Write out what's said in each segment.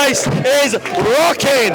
place is rocking.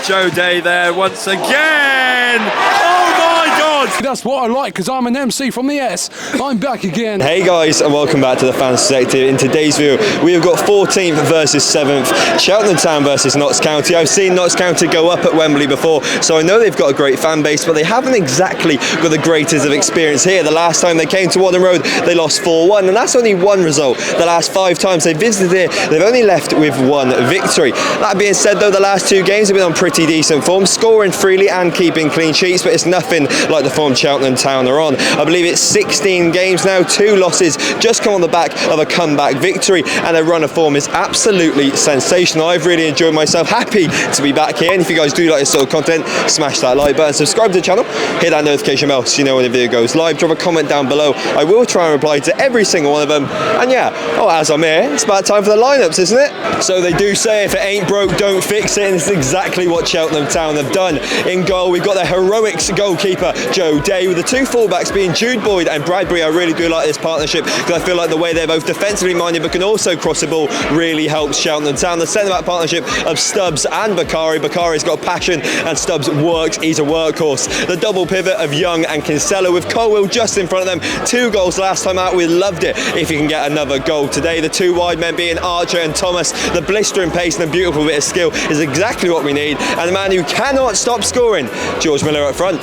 Joe Day there once again. Oh my God! That's what I like, because I'm an MC from the S. I'm back again. Hey guys, and welcome back to the Fans Selective. In today's video, we have got 14th versus 7th, Cheltenham Town versus Notts County. I've seen Notts County go up at Wembley before, so I know they've got a great fan base, but they haven't exactly got the greatest of experience here. The last time they came to Wadham Road, they lost 4-1, and that's only one result. The last 5 times they visited here, they've only left with 1 victory. That being said though, the last 2 games have been on pretty decent form, scoring freely and keeping clean sheets, but it's nothing like the form Cheltenham Town are on. I believe it's 16 games now, 2 losses, just come on the back of a comeback victory, and their run of form is absolutely sensational. I've really enjoyed myself, happy to be back here, and if you guys do like this sort of content, smash that like button, subscribe to the channel, hit that notification bell so you know when the video goes live, drop a comment down below. I will try and reply to every single one of them, and yeah, as I'm here, it's about time for the lineups, isn't it? So they do say if it ain't broke, don't fix it, and it's exactly what Cheltenham Town have done. In goal, we've got their heroics goalkeeper, Joe Day, with the 2 fullbacks being Jude Boyd and Bradbury. I really do like this partnership because I feel like the way they're both defensively minded but can also cross the ball really helps Cheltenham Town. The centre-back partnership of Stubbs and Bakari. Bakari's got passion and Stubbs works, he's a workhorse. The double pivot of Young and Kinsella with Colwill just in front of them. 2 goals last time out, we loved it if you can get another goal today. The 2 wide men being Archer and Thomas. The blistering pace and the beautiful bit of skill is exactly what we need, and the man who cannot stop scoring, George Miller up front.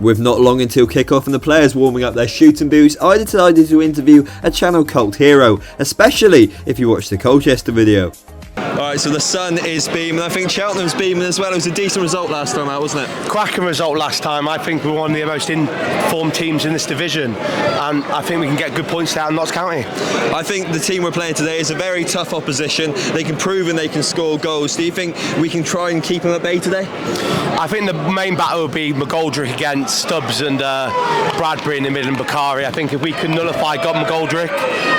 With not long until kick-off and the players warming up their shooting boots, I decided to interview a channel cult hero, especially if you watched the Colchester video. Alright, so the sun is beaming. I think Cheltenham's beaming as well. It was a decent result last time out, wasn't it? Cracking result last time. I think we're one of the most informed teams in this division, and I think we can get good points down Notts County. I think the team we're playing today is a very tough opposition. They can prove and they can score goals. Do you think we can try and keep them at bay today? I think the main battle will be McGoldrick against Stubbs and Bradbury in the middle and Bakari. I think if we can nullify McGoldrick,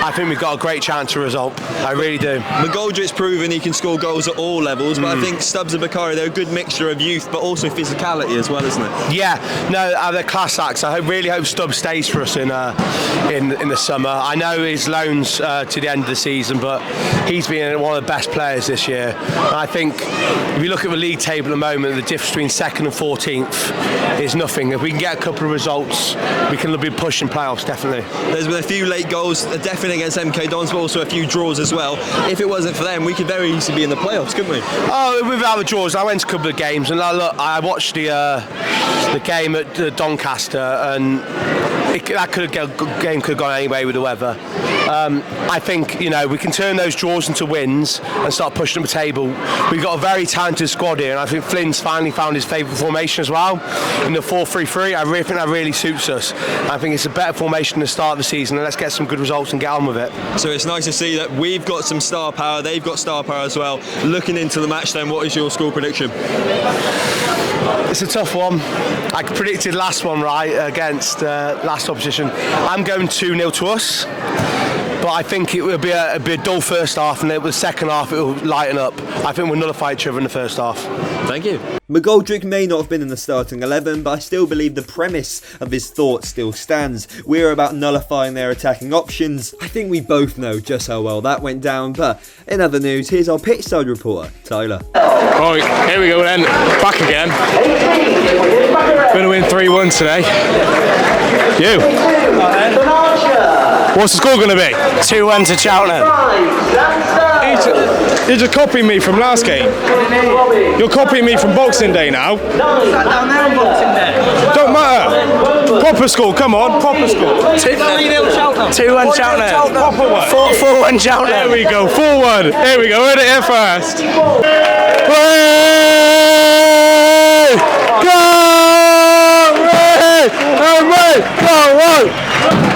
I think we've got a great chance of result. I really do. McGoldrick's proven he can score goals at all levels, but I think Stubbs and Bakari, they're a good mixture of youth but also physicality as well, isn't it? Yeah, no, they're class acts. I really hope Stubbs stays for us in the summer. I know his loans to the end of the season, but he's been one of the best players this year. And I think if you look at the league table at the moment, the difference between 2nd and 14th is nothing. If we can get a couple of results, we can be pushing playoffs, definitely. There's been a few late goals, definitely against MK Dons, but also a few draws as well. If it wasn't for them, we could very easily be in the playoffs, couldn't we? Oh, without the draws, I went to a couple of games, and look, I watched the game at Doncaster, and that game could have gone anyway with the weather. I think we can turn those draws into wins and start pushing up the table. We've got a very talented squad here, and I think Flynn's finally found his favourite formation as well in the 4-3-3. I really think that really suits us. I think it's a better formation than the start of the season, and let's get some good results and get on with it. So it's nice to see that we've got some star power, they've got star power as well. Looking into the match then, what is your score prediction? It's a tough one. I predicted last one right against last opposition. I'm going 2-0 to us. But I think it will be a dull first half, and then the second half it will lighten up. I think we'll nullify each other in the first half. Thank you. McGoldrick may not have been in the starting 11, but I still believe the premise of his thought still stands. We're about nullifying their attacking options. I think we both know just how well that went down, but in other news, here's our pitchside reporter, Tyler. Right, here we go then, back again. Going to win 3-1 today. You? What's the score going to be? 2-1 to Cheltenham. You're just copying me from last game. You're copying me from Boxing Day now. Don't matter. Proper score, come on, proper score. 2-1 Cheltenham. Proper one. 4-1 Cheltenham. There we go, 4-1. There we go, heard it here first.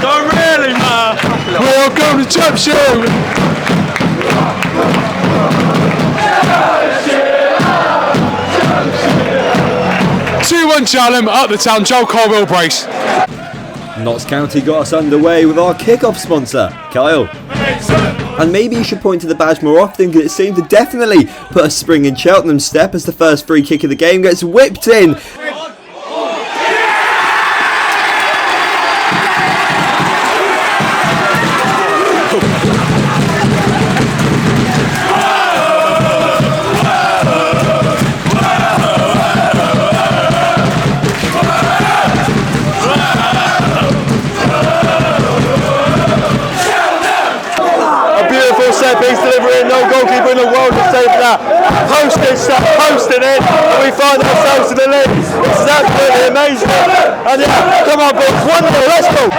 Don't really, man. Welcome to Championship. Cheltenham up the town, Joe Colwill brace. Notts County got us underway with our kick-off sponsor, Kyle. And maybe you should point to the badge more often, because it seemed to definitely put a spring in Cheltenham's step as the first free kick of the game gets whipped in. set piece delivery, no goalkeeper in the world to save that. Posted in, and we find ourselves in the lead. This is absolutely amazing. And yeah, come on boys, 1-0, let's go.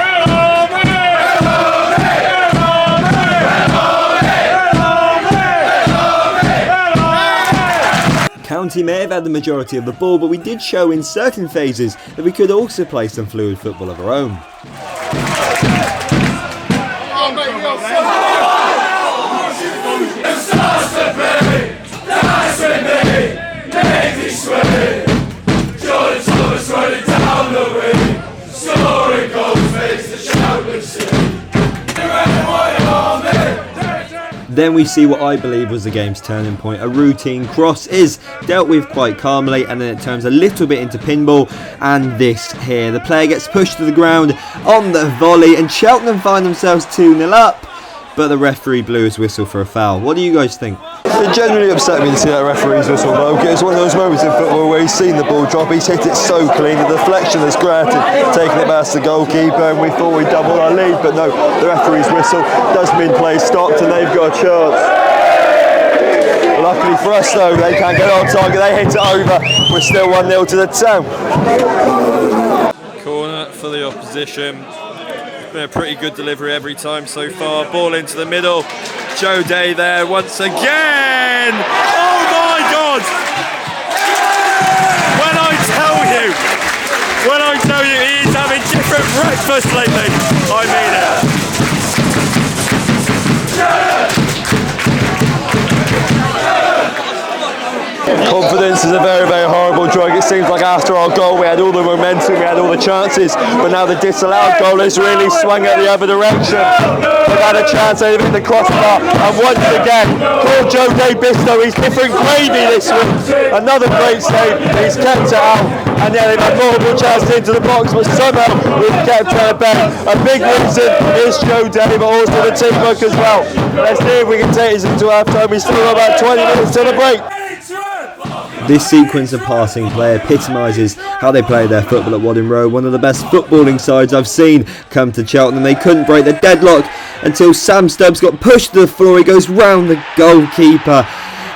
County may have had the majority of the ball, but we did show in certain phases that we could also play some fluid football of our own. Then we see what I believe was the game's turning point. A routine cross is dealt with quite calmly, and then it turns a little bit into pinball, and this here. The player gets pushed to the ground on the volley, and Cheltenham find themselves 2-0 up, but the referee blew his whistle for a foul. What do you guys think? It genuinely upset me to see that referee's whistle blow. It's one of those moments in football where he's seen the ball drop, he's hit it so clean, the deflection is granted, taking it past the goalkeeper, and we thought we'd double our lead, but no, the referee's whistle does mean play stopped and they've got a chance. Luckily for us though, they can't get on target, they hit it over, we're still 1-0 to the town. Corner for the opposition. Been a pretty good delivery every time so far. Ball into the middle. Joe Day there once again. Oh my God! When I tell you he's having different breakfast lately, I mean it. Confidence is a very, very horrible drug. It seems like after our goal we had all the momentum, we had all the chances, but now the disallowed goal has really swung it the other direction. We've had a chance, they've hit the crossbar, and once again, poor Joe Day Bisto, he's different gravy this week. Another great save, he's kept it out, and yeah, they've had multiple chances into the box, but somehow we've kept it at bay. A big reason is Joe Day, but also the teamwork as well. Let's see if we can take this into half time. We've still got about 20 minutes till the break. This sequence of passing play epitomises how they play their football at Wadding Road. One of the best footballing sides I've seen come to Cheltenham. They couldn't break the deadlock until Sam Stubbs got pushed to the floor. He goes round the goalkeeper,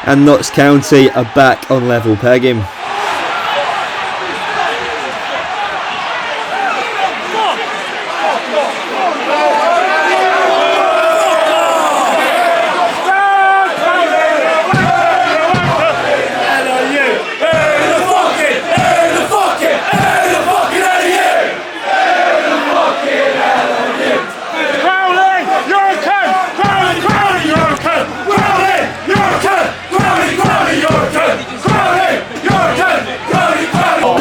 and Notts County are back on level pegging.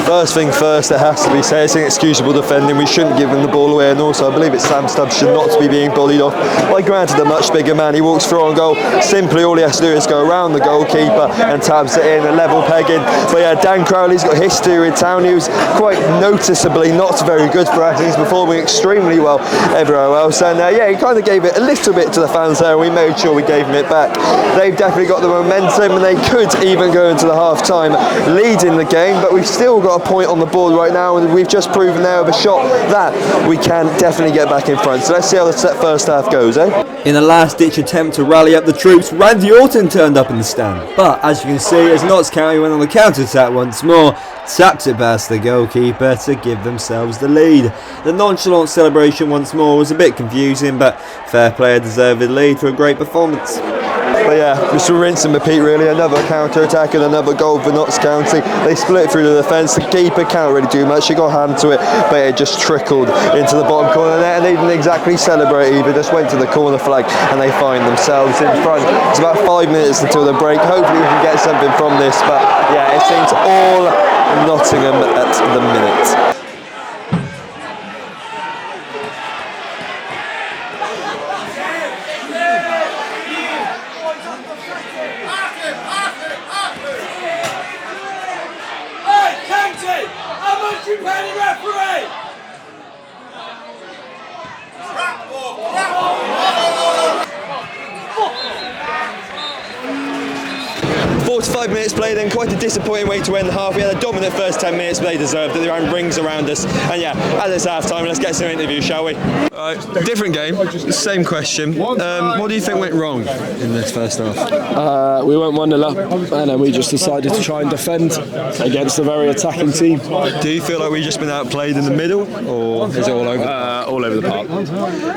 First thing first, it has to be said, it's inexcusable defending. We shouldn't give him the ball away, and also I believe it's Sam Stubbs should not be being bullied off. Like, granted, a much bigger man, he walks through on goal. Simply all he has to do is go around the goalkeeper and taps it in, a level pegging. But yeah, Dan Crowley's got history with town. He was quite noticeably not very good for us. He's performing extremely well everywhere else, and yeah, he kind of gave it a little bit to the fans there, and we made sure we gave him it back. They've definitely got the momentum, and they could even go into the half-time leading the game, but we've still got a point on the board right now, and we've just proven there with a shot that we can definitely get back in front. So let's see how the first half goes, eh? In a last-ditch attempt to rally up the troops, Randy Orton turned up in the stand. But as you can see, as Notts County went on the counter-attack once more, tapped it past the goalkeeper to give themselves the lead. The nonchalant celebration once more was a bit confusing, but fair play, a deserved lead for a great performance. But yeah, just rinse and repeat really. Another counter-attack and another goal for Notts County. They split through the defence. The keeper can't really do much. He got a hand to it, but it just trickled into the bottom corner there, and they didn't exactly celebrate either. Just went to the corner flag, and they find themselves in front. It's about 5 minutes until the break. Hopefully we can get something from this, but yeah, it seems all Nottingham at the minute. 45 minutes played in, quite a disappointing way to end the half. We had a dominant first 10 minutes, but they deserved it. They ran rings around us. And yeah, as it's half time, let's get some interview, shall we? Different game, same question. What do you think went wrong in this first half? We went 1-0 up, and then we just decided to try and defend against a very attacking team. Do you feel like we've just been outplayed in the middle, or is it all over? All over the park.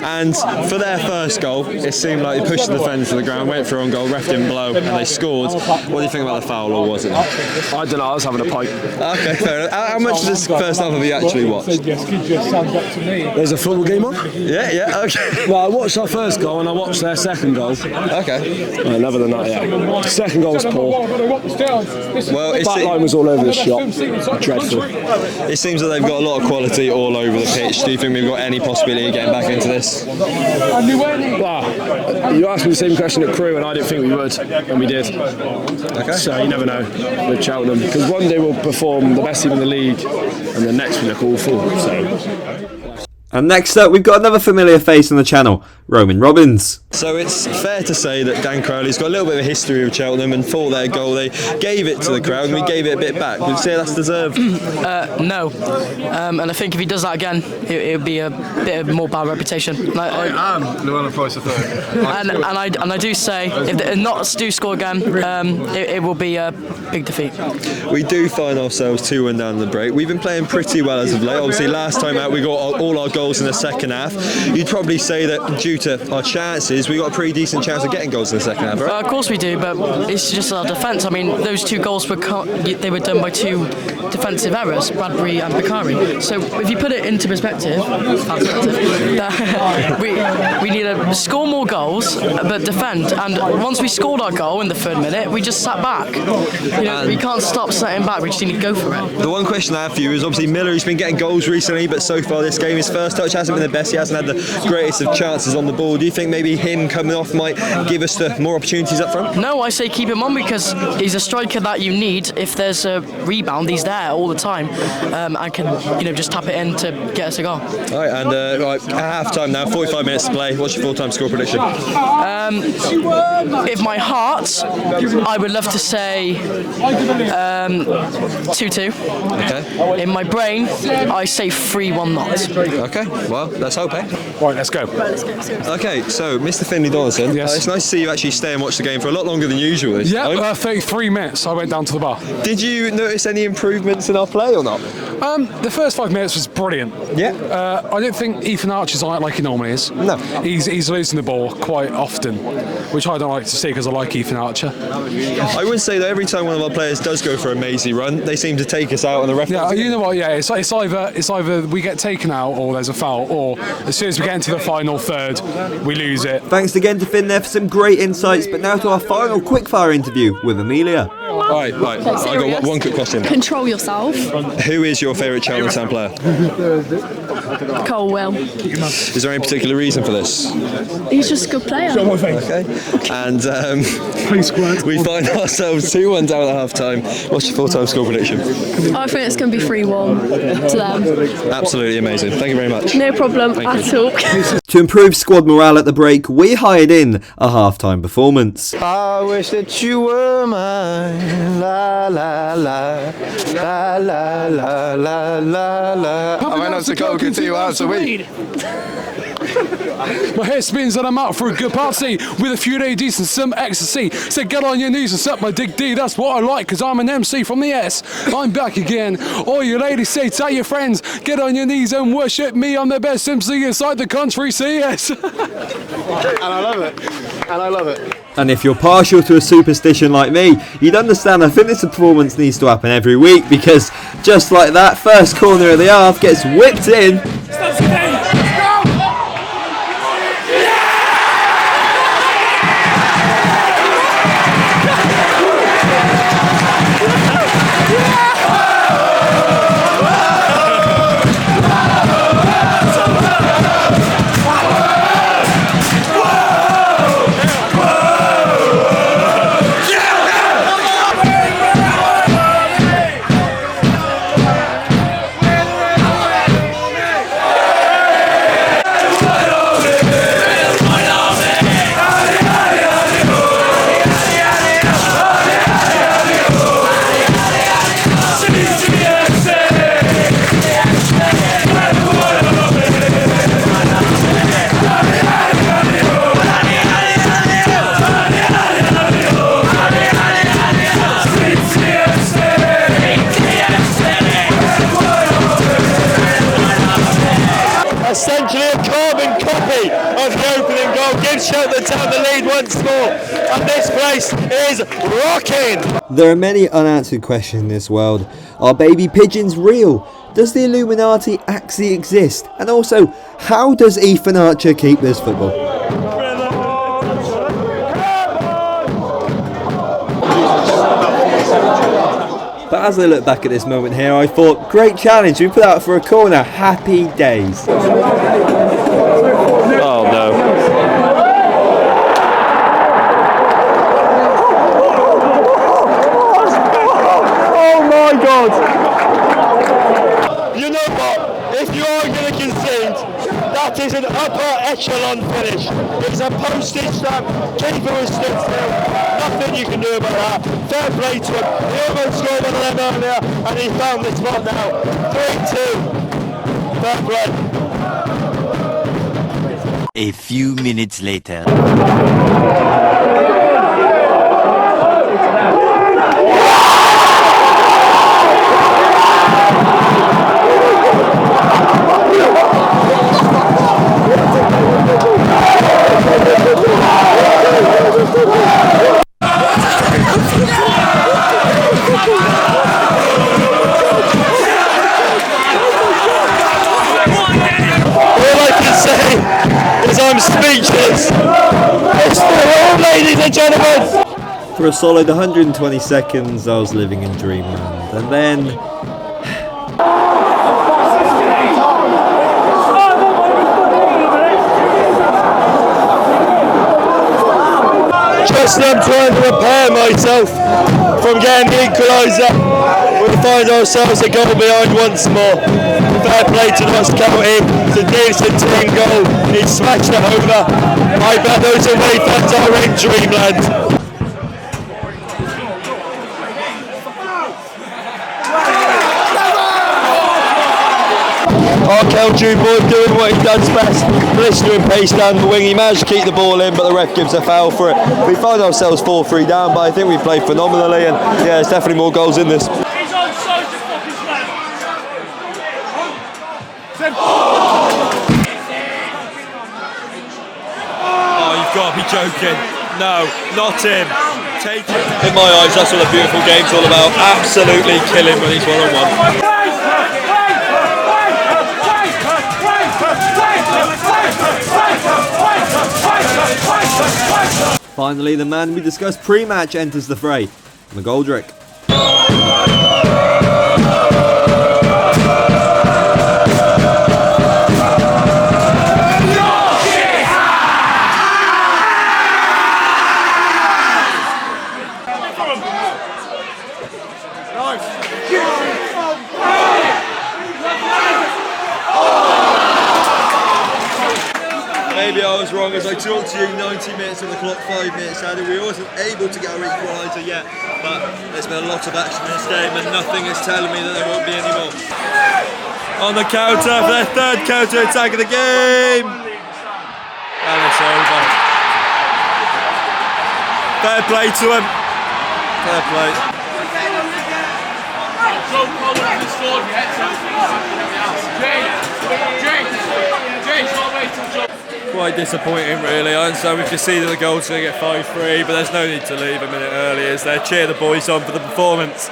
And for their first goal, it seemed like they pushed the defender to the ground, went for on goal, ref didn't blow, and they scored. What do you think about the foul, or was it? I don't know, I was having a pipe. Okay, fair enough. How much of this first half have you actually watched? There's a football game on? Yeah, okay. Well, I watched our first goal and I watched their second goal. Okay. Well, other than that, yeah. Second goal was poor. Well, Back line was all over the shop. Dreadful. It seems that they've got a lot of quality all over the pitch. Do you think we've got any possibility of getting back into this? Well, you asked me the same question at Crewe and I didn't think we would, and we did. Okay. So you never know with Cheltenham, because one day we'll perform the best team in the league and the next we look awful. So. And next up, we've got another familiar face on the channel, Roman Robbins. So it's fair to say that Dan Crowley's got a little bit of a history with Cheltenham, and for their goal they gave it to the crowd and we gave it a bit back. Would you say that's deserved? No. And I think if he does that again, it would be a bit of more bad reputation. I am Llewellyn Price III. And I do say, if the Notts do score again, it will be a big defeat. We do find ourselves 2-1 down the break. We've been playing pretty well as of late. Obviously last time out we got all our goals in the second half. You'd probably say that due to our chances, we got a pretty decent chance of getting goals in the second half, right? Of course we do, but it's just our defence. I mean, those two goals were done by two defensive errors, Bradbury and Bakari. So if you put it into perspective, we need to score more goals, but defend. And once we scored our goal in the third minute, we just sat back. You know, we can't stop sitting back. We just need to go for it. The one question I have for you is obviously Miller, who's been getting goals recently, but so far this game, his first touch hasn't been the best. He hasn't had the greatest of chances on the ball. Do you think maybe him coming off might give us the more opportunities up front? No, I say keep him on because he's a striker that you need. If there's a rebound, he's there all the time and can just tap it in to get us a goal. All right, and at half time now, 45 minutes to play. What's your full-time score prediction? If my heart, I would love to say 2-2. Okay. In my brain, I say 3-1 Notts. Okay, well, let's hope, eh? Right, let's go. Okay, so Mr. Finley Donaldson, Yes. it's nice to see you actually stay and watch the game for a lot longer than usual this time. Yeah, 33 minutes. I went down to the bar. Did you notice any improvements in our play or not? The first 5 minutes was brilliant. Yeah. I don't think Ethan Archer's on it like he normally is. No. He's losing the ball quite often, which I don't like to see because I like Ethan Archer. I would say that every time one of our players does go for a mazy run, they seem to take us out on the referee. Yeah, you know what? Yeah, it's either we get taken out or there's a foul, or as soon as we get into the final third, we lose it. Thanks again to Finn there for some great insights, but now to our final quickfire interview with Amelia. Right. I've got one quick question. Control yourself. Who is your favourite Cheltenham Town player? Colwill. Is there any particular reason for this? He's just a good player. Okay. And we find ourselves 2-1 down at half time. What's your full-time score prediction? I think it's going to be 3-1 to them. Absolutely amazing. Thank you very much. No problem at all. To improve squad morale at the break, we hired in a half-time performance. I wish that you were mine. La la la. La la la la la la. I went up to coke and 2 hours a week. My hair spins and I'm out for a good party with a few ladies and some ecstasy. So get on your knees and suck my dick D. That's what I like, cause I'm an MC from the S. I'm back again. All you ladies say, tell your friends, get on your knees and worship me. I'm the best MC inside the country, say yes. And I love it. And if you're partial to a superstition like me, you'd understand I think this performance needs to happen every week, because just like that, first corner of the half gets whipped in. gives Cheltenham Town the lead once more, and this place is rocking. There are many unanswered questions in this world. Are baby pigeons real? Does the Illuminati actually exist? And also, how does Ethan Archer keep this football? But as I look back at this moment here, I thought, great challenge, we put out for a corner, happy days. Oh no. Oh my God! You know what? If you are going to concede, that is an upper echelon finish. It's a postage stamp. Keeper was stood still. Nothing you can do about that. Fair play to him. He almost scored one of them earlier, and he found this spot now. 3-2. Fair play. A few minutes later. I'm speechless. It's the all, ladies and gentlemen. For a solid 120 seconds, I was living in dreamland, and then just I'm trying to repair myself from getting the equaliser. We find ourselves a goal behind once more. Fair play to Notts County. It's a decent team goal. He smashed it over. I bet those away fans are in dreamland. Our Keltru boy doing what he does best, blistering pace down the wing. He managed to keep the ball in, but the ref gives a foul for it. We find ourselves 4-3 down, but I think we played phenomenally, and yeah, there's definitely more goals in this. Oh, you've got to be joking. No, not him. Take it. In my eyes, that's what a beautiful game's all about. Absolutely killing when he's one-on-one. finally the man we discussed pre-match enters the fray, McGoldrick. Maybe I was wrong as I talked to you 90 minutes on the clock, 5 minutes added. We wasn't able to get our equaliser yet, but there's been a lot of action in this game and nothing is telling me that there won't be any more. On the counter for their third counter attack of the game. And it's over. Fair play to him. Fair play. Quite disappointing really. I understand we've conceded the goal to get 5-3, but there's no need to leave a minute early as they cheer the boys on for the performance.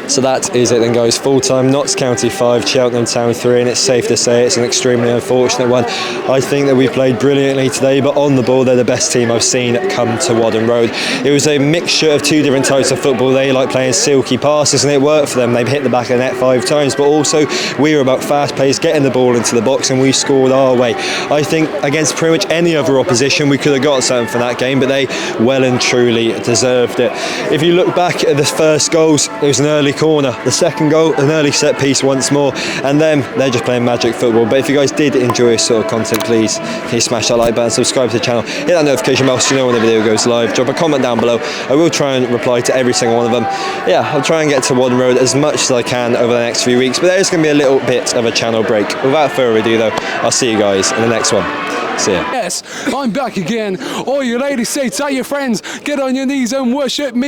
So that is it then, guys. Full time, Notts County 5, Cheltenham Town 3, and it's safe to say it's an extremely unfortunate one. I think that we played brilliantly today, but on the ball they're the best team I've seen come to Wadden Road. It was a mixture of two different types of football. They like playing silky passes and it worked for them. They've hit the back of the net 5 times, but also we were about fast pace, getting the ball into the box, and we scored our way. I think against pretty much any other opposition we could have got something from that game, but they well and truly deserved it. If you look back at the first goals, it was an early corner. The second goal, an early set piece once more, and then they're just playing magic football. But if you guys did enjoy this sort of content, please can you smash that like button, subscribe to the channel, hit that notification bell so you know when the video goes live, drop a comment down below. I will try and reply to every single one of them. Yeah, I'll try and get to Wadden Road as much as I can over the next few weeks, but there is going to be a little bit of a channel break. Without further ado though, I'll see you guys in the next one. See ya. Yes, I'm back again. All you ladies say, tell your friends, get on your knees and worship me.